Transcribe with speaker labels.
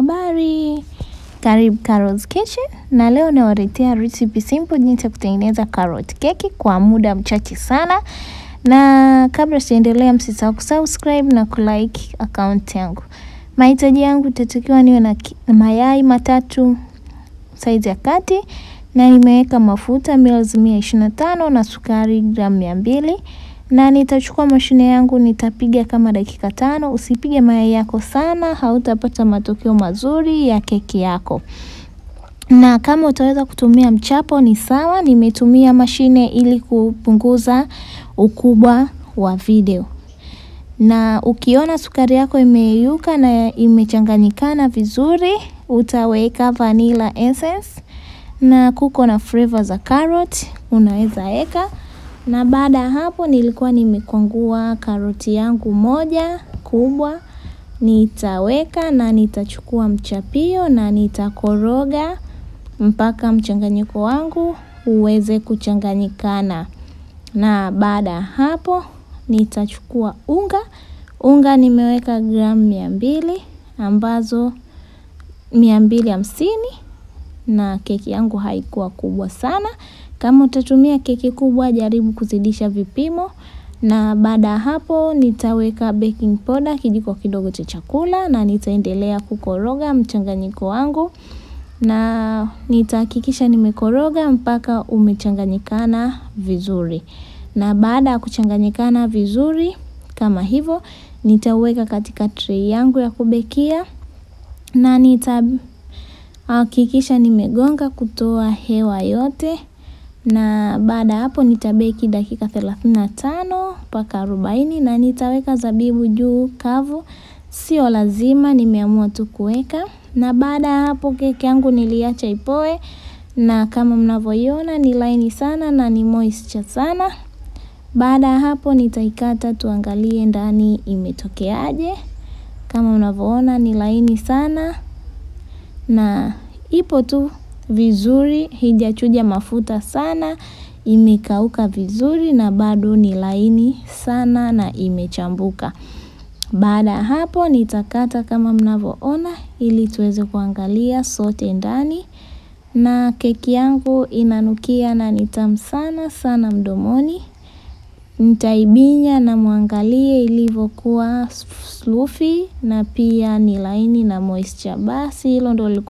Speaker 1: Habari, karibu Carol's Kitchen, na leo nawaletea recipe simple jinsi ya kutengeneza carrot cake kwa muda mchache sana. Na kabla siendelea, msisahau kusubscribe na kulike account yangu. Mahitaji yangu itatakiwa niwe na mayai 3 size ya kati, na nimeweka mafuta ml 125 na sukari gram 200. Na nitachukua mashine yangu, nitapiga kama dakika 5. Usipige mayai yako sana, hautapata matokeo mazuri ya keki yako. Na kama utaweza kutumia mchapo ni sawa, nimetumia mashine ili kupunguza ukubwa wa video. Na ukiona sukari yako imeyeyuka na imechanganyikana vizuri, utaweka vanilla essence na kuko na flavor za carrot unaweza weka. Na baada ya hapo nilikuwa nimekwangua karoti yangu moja kubwa, nitaweka na nitachukua mchapio na nitakoroga mpaka mchanganyiko wangu uweze kuchanganyikana. Na baada ya hapo nitachukua unga nimeweka gram 200 ambazo 250, na keki yangu haikuwa kubwa sana. Kama utatumia keki kubwa, jaribu kuzidisha vipimo. Na baada ya hapo nitaweka baking powder kijiko kidogo cha chakula, na nitaendelea kukoroga mchanganyiko wangu, na nitahakikisha nimekoroga mpaka umechanganyikana vizuri. Na baada ya kuchanganyikana vizuri kama hivyo, nitaweka katika tray yangu ya kubekia, na nitahakikisha nimegonga kutoa hewa yote. Na baada hapo nitabeki dakika 35 mpaka 40, na nitaweka zabibu juu kavu, sio lazima, nimeamua tu kuweka. Na baada hapo keki yangu niliacha ipoe, na kama mnavyoiona ni laini sana na ni moisture sana. Baada hapo nitaikata tuangalie ndani imetokeaje. Kama mnavyoona ni laini sana na ipo tu vizuri, hijachuja mafuta sana, imekauka vizuri na bado ni laini sana na imechambuka. Baada hapo nitakata kama mnavyoona ili tuweze kuangalia sote ndani, na keki yangu inanukia na ni tamu sana sana mdomoni. Nitaibinya na muangalie ilivyokuwa fluffy, na pia ni laini na moisture. Basi hilo ndio